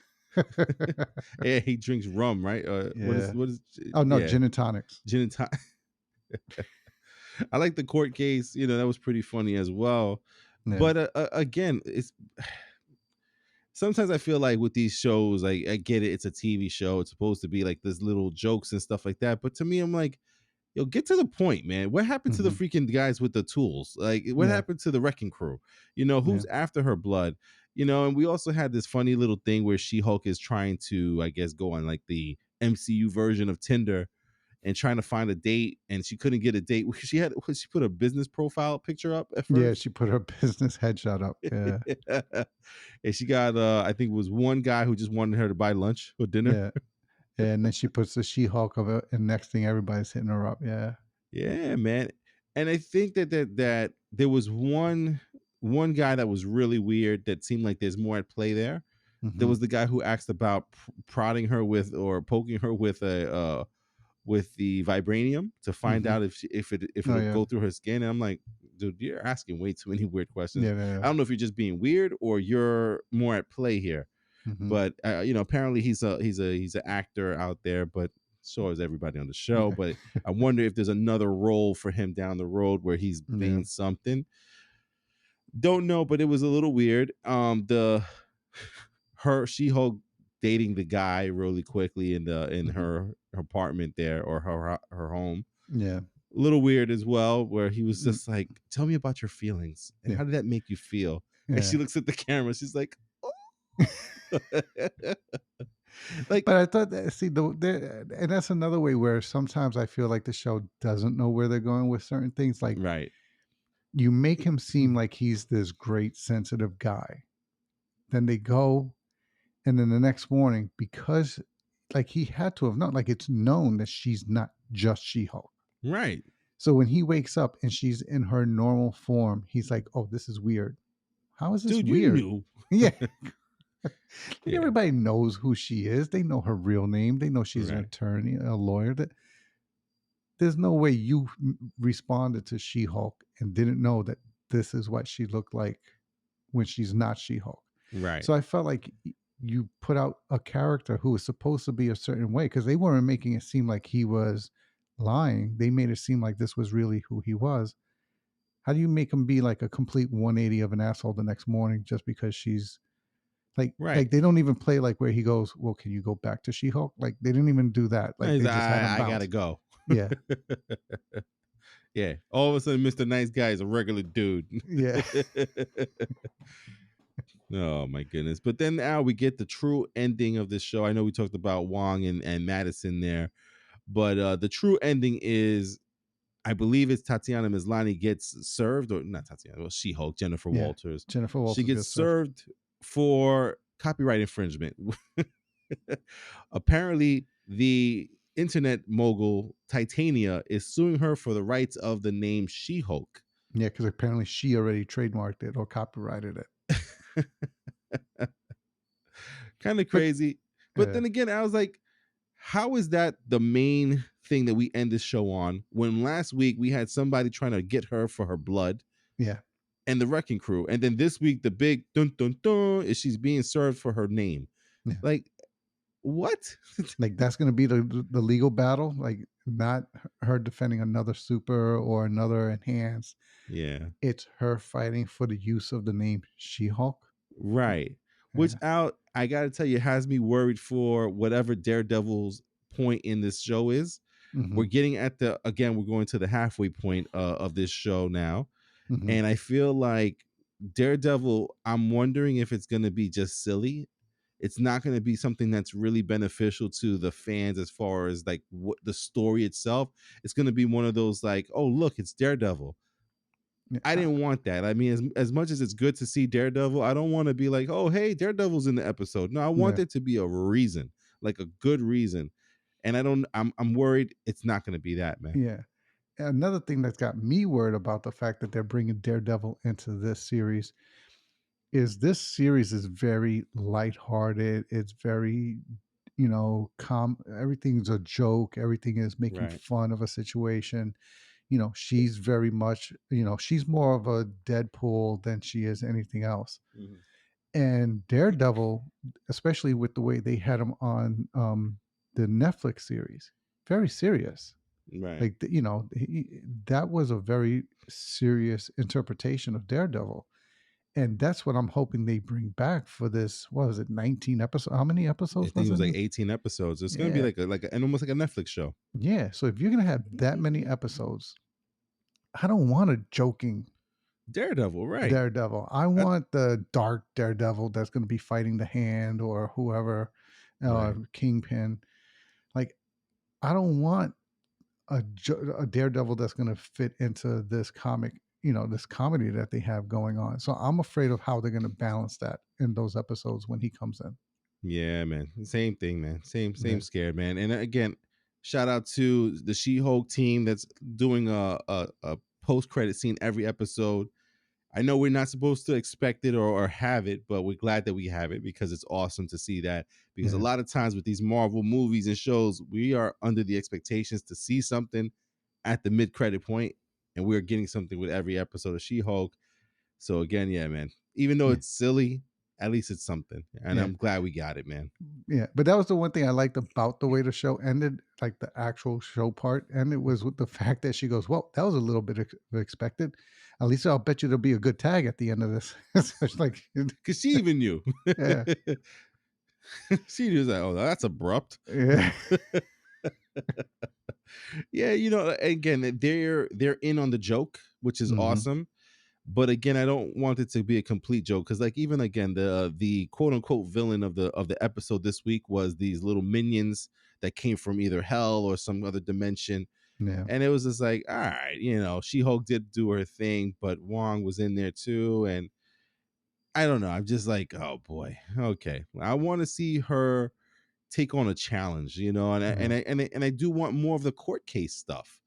yeah, he drinks rum, right? Yeah. What is? Oh no, Yeah, gin and tonics. gin and tonic. I like the court case. That was pretty funny as well. Yeah. But again, it's sometimes I feel like with these shows, like I get it, it's a TV show. It's supposed to be like this little jokes and stuff like that. But to me, I'm like, yo, get to the point, man. What happened to the Hmm. freaking guys with the tools? Like, what Yeah, happened to the wrecking crew? You know, yeah, who's after her blood? You know, and we also had this funny little thing where She-Hulk is trying to, I guess, go on like the MCU version of Tinder and trying to find a date, and she couldn't get a date. She put a business profile picture up at yeah. first. She put her business headshot up. Yeah, And she got I think it was one guy who just wanted her to buy lunch or dinner. yeah. And then she puts the She-Hulk of it, and next thing everybody's hitting her up. Yeah. Yeah, man. And I think that there was one guy that was really weird that seemed like there's more at play there. There Hmm. was the guy who asked about prodding her with or poking her with the vibranium to find Hmm. out if Oh it'll yeah. go through her skin. And I'm like, dude, you're asking way too many weird questions. Yeah, yeah, I don't know if you're just being weird or you're more at play here. yeah. Hmm. But you know, apparently he's an actor out there, but so is everybody on the show. Yeah. But I wonder if there's another role for him down the road where he's Yeah. being something. Don't know, but it was a little weird. The her She-Hulk dating the guy really quickly in Hmm. her apartment there or her home. Yeah. A little weird as well, where he was Mm, just like, "Tell me about your feelings and yeah. how did that make you feel?" And Yeah. she looks at the camera. She's like, "Oh." Like, But I thought that, see, and that's another way where sometimes I feel like the show doesn't know where they're going with certain things. Like, right. you make him seem like he's this great sensitive guy, then they go, and then the next morning, because like he had to have known, like it's known that she's not just She-Hulk. Right. So when he wakes up and she's in her normal form, he's like, "Oh, this is weird. How is this Dude, you weird?" knew. Yeah. Like Yeah. everybody knows who she is. They know her real name. They know she's an Right. attorney, a lawyer. That there's no way you responded to She-Hulk and didn't know that this is what she looked like when she's not She-Hulk. Right. So I felt like you put out a character who was supposed to be a certain way because they weren't making it seem like he was lying. They made it seem like this was really who he was. How do you make him be like a complete 180 of an asshole the next morning just because she's Right. like they don't even play like where he goes, well, can you go back to She-Hulk? Like they didn't even do that. And Like he's they like, just had him I gotta bounce. go. Yeah. Yeah. All of a sudden, Mr. Nice Guy is a regular dude. Yeah. Oh my goodness. But then now we get the true ending of this show. I know we talked about Wong and Madisynn there, but the true ending is I believe it's Tatiana Maslany gets served, or not Tatiana, well, She-Hulk, Jennifer Yeah. Walters. Jennifer She Walters gets gets served. served for copyright infringement. Apparently, the internet mogul Titania is suing her for the rights of the name She-Hulk. Yeah, because apparently she already trademarked it or copyrighted it. Kind of But crazy. But yeah, then again, I was like, how is that the main thing that we end this show on when last week we had somebody trying to get her for her blood yeah, and the wrecking crew, and then this week the big dun dun dun is she's being served for her name? yeah. Like, what? Like that's gonna be the legal battle. Like not her defending another super or another enhanced. Yeah. It's her fighting for the use of the name She-Hulk. Right. Which Yeah. out, I gotta tell you, has me worried for whatever Daredevil's point in this show is. Mm-hmm. We're getting at the again, we're going to the halfway point of this show now. Mm-hmm. And I feel like Daredevil, I'm wondering if it's gonna be just silly. It's not going to be something that's really beneficial to the fans as far as like what the story itself. It's going to be one of those like, oh look, it's Daredevil. I Yeah. didn't want that. I mean, as much as it's good to see Daredevil, I don't want to be like, oh hey, Daredevil's in the episode. No, I want Yeah. there to be a reason, like a good reason. And I don't. I'm worried it's not going to be that, man. Yeah. Another thing that's got me worried about the fact that they're bringing Daredevil into this series is this series is very lighthearted. It's very, calm. Everything's a joke. Everything is making Right. fun of a situation. She's very much, she's more of a Deadpool than she is anything else. Mhm. And Daredevil, especially with the way they had him on the Netflix series, very serious. Right. Like, that was a very serious interpretation of Daredevil. And that's what I'm hoping they bring back for this. What was it, 19 episodes? How many I episodes think was it was it? like 18 episodes. It's gonna be Yeah. and almost like a Netflix show. Yeah. So if you're gonna have that many episodes, I don't want a joking Daredevil, right? Daredevil. I I, want the dark Daredevil that's gonna be fighting the Hand or whoever, right. Kingpin. Like, I don't want a Daredevil that's going to fit into this comic, this comedy that they have going on. So I'm afraid of how they're going to balance that in those episodes when he comes in. Yeah, man. Same thing, man. Same Yeah, scared, man. And again, shout out to the She-Hulk team that's doing a post-credit scene every episode. I know we're not supposed to expect it or have it, but we're glad that we have it because it's awesome to see that. Because a yeah, lot of times with these Marvel movies and shows, we are under the expectations to see something at the mid-credit point, and we're getting something with every episode of She-Hulk. So again, yeah, man. Even though yeah, it's silly, at least it's something, and yeah, I'm glad we got it, man. yeah. But that was the one thing I liked about the way the show ended, like the actual show part. And it was with the fact that she goes, "Well, that was a little bit expected. At least I'll bet you there'll be a good tag at the end of this." So it's like, Because she even knew. yeah, She was like, "Oh, that's abrupt." yeah, Yeah, again, they're in on the joke, which is hmm, awesome. But again, I don't want it to be a complete joke because, like, even again, the quote unquote villain of the episode this week was these little minions that came from either hell or some other dimension, yeah, and it was just like, all right, She Hulk did do her thing, but Wong was in there too, and I don't know. I'm just like, oh boy, okay, I want to see her take on a challenge, and I, yeah, and I and I, and I do want more of the court case stuff,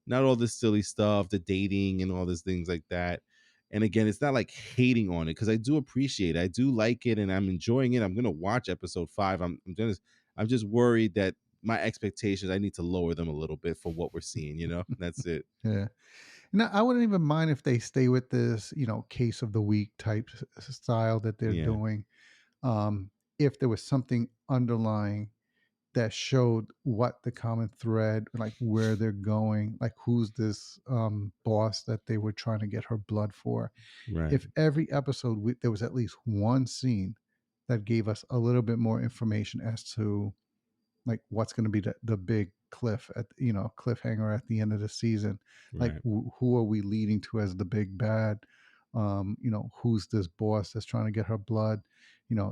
not all this silly stuff, the dating and all these things like that. And again, it's not like hating on it because I do appreciate it. I do like it and I'm enjoying it. I'm gonna watch episode 5. I'm just worried that my expectations, I need to lower them a little bit for what we're seeing, That's it. yeah. No, I wouldn't even mind if they stay with this, case of the week type style that they're Yeah. doing. If there was something underlying that showed what the common thread, like where they're going, like who's this boss that they were trying to get her blood for. Right. If every episode there was at least one scene that gave us a little bit more information as to like what's going to be the big cliffhanger at the end of the season, like Right. who are we leading to as the big bad, who's this boss that's trying to get her blood,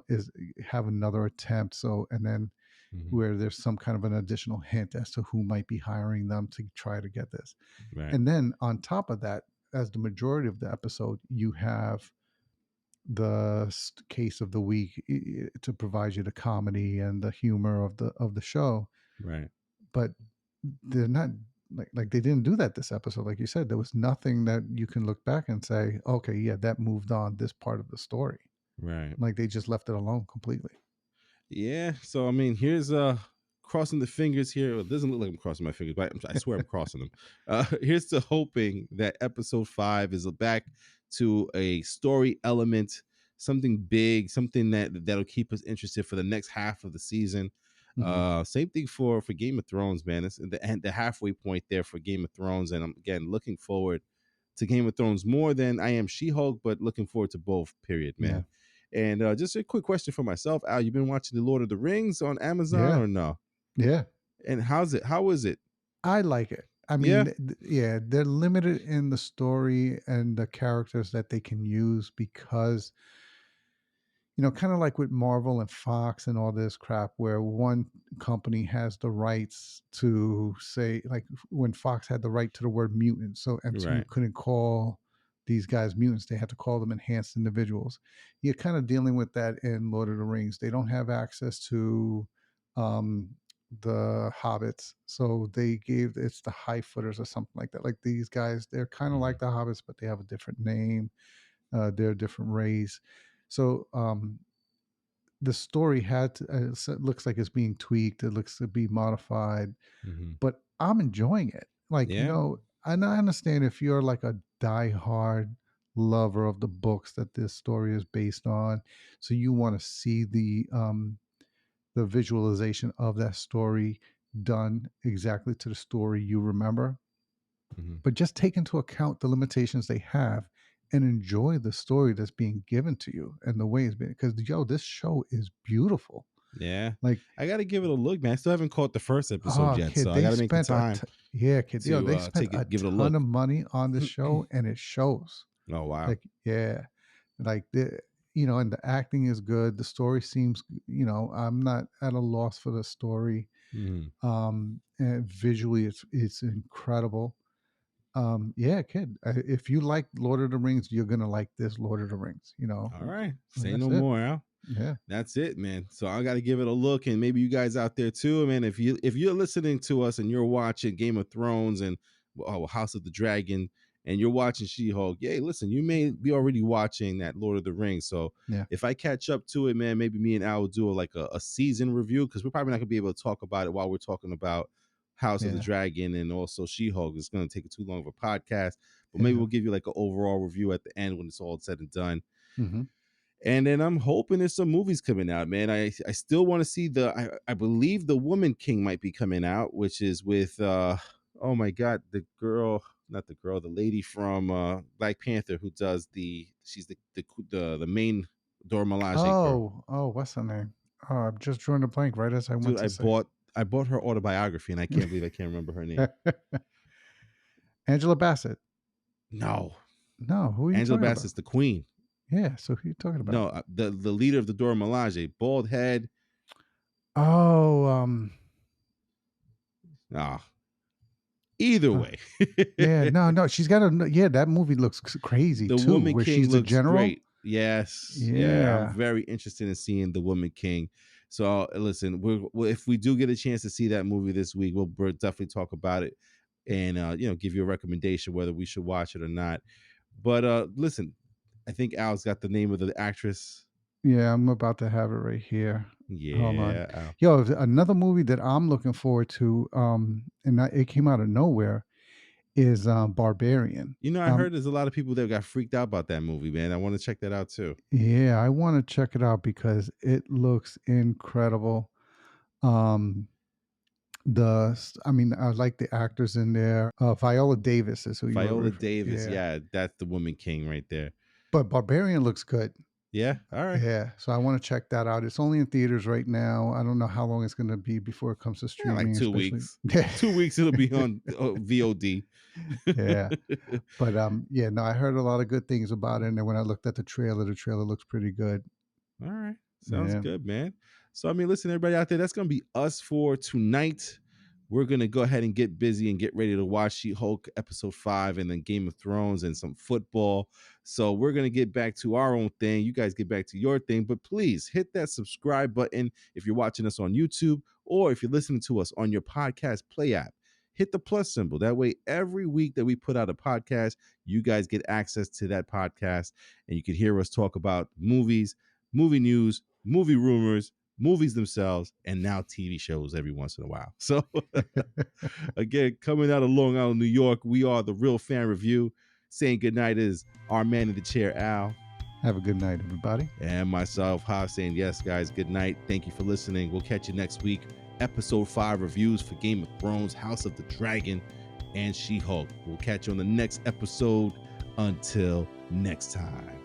is have another attempt, so and then Hmm. where there's some kind of an additional hint as to who might be hiring them to try to get this. Right. And then on top of that, as the majority of the episode, you have the case of the week to provide you the comedy and the humor of the show. Right. But they're not like they didn't do that this episode. Like you said, there was nothing that you can look back and say, okay, yeah, that moved on this part of the story. Right. Like they just left it alone completely. Yeah. So I mean, here's crossing the fingers here. It doesn't look like I'm crossing my fingers, but I swear I'm crossing them. Here's to hoping that episode 5 is back to a story element, something big, something that'll keep us interested for the next half of the season. Hmm. Same thing for Game of Thrones, man. It's the halfway point there for Game of Thrones, and I'm again looking forward to Game of Thrones more than I am She-Hulk, but looking forward to both. Period, Yeah. man. And just a quick question for myself, Al. You been watching the Lord of the Rings on Amazon Yeah. or no? Yeah. And how's it? How is it? I like it. I mean, Yeah. yeah, they're limited in the story and the characters that they can use because kind of like with Marvel and Fox and all this crap, where one company has the rights to say, like when Fox had the right to the word mutant, so you Right. couldn't call these guys mutants; they had to call them enhanced individuals. You're kind of dealing with that in Lord of the Rings. They don't have access to um, the hobbits, so they gave it's the high footers or something like that. Like these guys, they're kind of Mhm. like the hobbits, but they have a different name. They're a different race. So the story had to, it looks like it's being tweaked. It looks to be modified, Mhm. but I'm enjoying it. Like, Yeah. and I understand if you're like a diehard lover of the books that this story is based on, so you want to see the visualization of that story done exactly to the story you remember. Mhm. But just take into account the limitations they have and enjoy the story that's being given to you and the way it's been. Because this show is beautiful. Yeah, Like, I got to give it a look, man. I still haven't caught the first episode oh, yet, kid, so I they got to make the spent time kid, they to spent take a it, give it a ton look. of money on the show, and it shows. Oh wow. Like, yeah, like and the acting is good. The story seems, I'm not at a loss for the story. Mhm. And visually, it's incredible. Yeah, kid, if you like Lord of the Rings, you're gonna like this Lord of the Rings. All right, say That's no it. more, Al. Yeah, That's it, man. So I got to give it a look, and maybe you guys out there too, man. If you're listening to us and you're watching Game of Thrones and House of the Dragon, and you're watching She-Hulk, yeah, listen, you may be already watching that Lord of the Rings. So yeah, if I catch up to it, man, maybe me and Al will do a season review, because we're probably not gonna be able to talk about it while we're talking about House of the yeah, Dragon and also She-Hulk. It's gonna take too long of a podcast, but maybe yeah. we'll give you like an overall review at the end when it's all said and done. Hmm. And then I'm hoping there's some movies coming out, man. I still want to see I believe the Woman King might be coming out, which is with oh my god, the girl, not the girl, the lady from Black Panther who does she's the main Dora Milaje girl. Oh, what's her name? Oh, I'm just drawing a blank right as I went Dude, to say. I bought her autobiography and I can't believe I can't remember her name. Angela Bassett. No. No, who are you Angela talking about? Bassett's the queen. Yeah, so who are you talking about? No, the leader of the Dora Milaje, bald head. Oh, Ah, either uh, way. yeah, no, she's got a yeah. That movie looks crazy The too, Woman where King she's the looks general. great. Yes. Yeah. I'm Yeah, very interested in seeing The Woman King. So listen, if we do get a chance to see that movie this week, we'll definitely talk about it and give you a recommendation whether we should watch it or not. But listen, I think Al's got the name of the actress. yeah. I'm about to have it right here. Hold on, Yeah, Al. yo. Another movie that I'm looking forward to, it came out of nowhere, is Barbarian. I heard there's a lot of people that got freaked out about that movie, man. I want to check that out too. Yeah, I want to check it out because it looks incredible. Um, I mean, I like the actors in there. Viola Davis is who you were. Viola Davis, Yeah, yeah, that's the Woman King right there. but Barbarian looks good. Yeah, all right. Yeah, so I want to check that out. It's only in theaters right now. I don't know how long it's going to be before it comes to Yeah, like streaming, 2 weeks. especially. 2 weeks it'll be on VOD. Yeah, but yeah, no, I heard a lot of good things about it, and then when I looked at the trailer looks pretty good. All right. Sounds Yeah. good, man. So, I mean, listen, everybody out there, that's going to be us for tonight. We're going to go ahead and get busy and get ready to watch She-Hulk episode 5 and then Game of Thrones and some football. So, we're going to get back to our own thing. You guys get back to your thing. But please hit that subscribe button if you're watching us on YouTube or if you're listening to us on your podcast play app. Hit the plus symbol. That way, every week that we put out a podcast, you guys get access to that podcast and you can hear us talk about movies, movie news, movie rumors, movies themselves, and now TV shows every once in a while. So, again, coming out of Long Island, New York, we are the Real Fan Review. Saying goodnight is our man in the chair, Al. Have a good night, everybody. And myself, Ha, saying yes, guys, good night. Thank you for listening. We'll catch you next week. Episode 5 reviews for Game of Thrones, House of the Dragon, and She-Hulk. We'll catch you on the next episode. Until next time.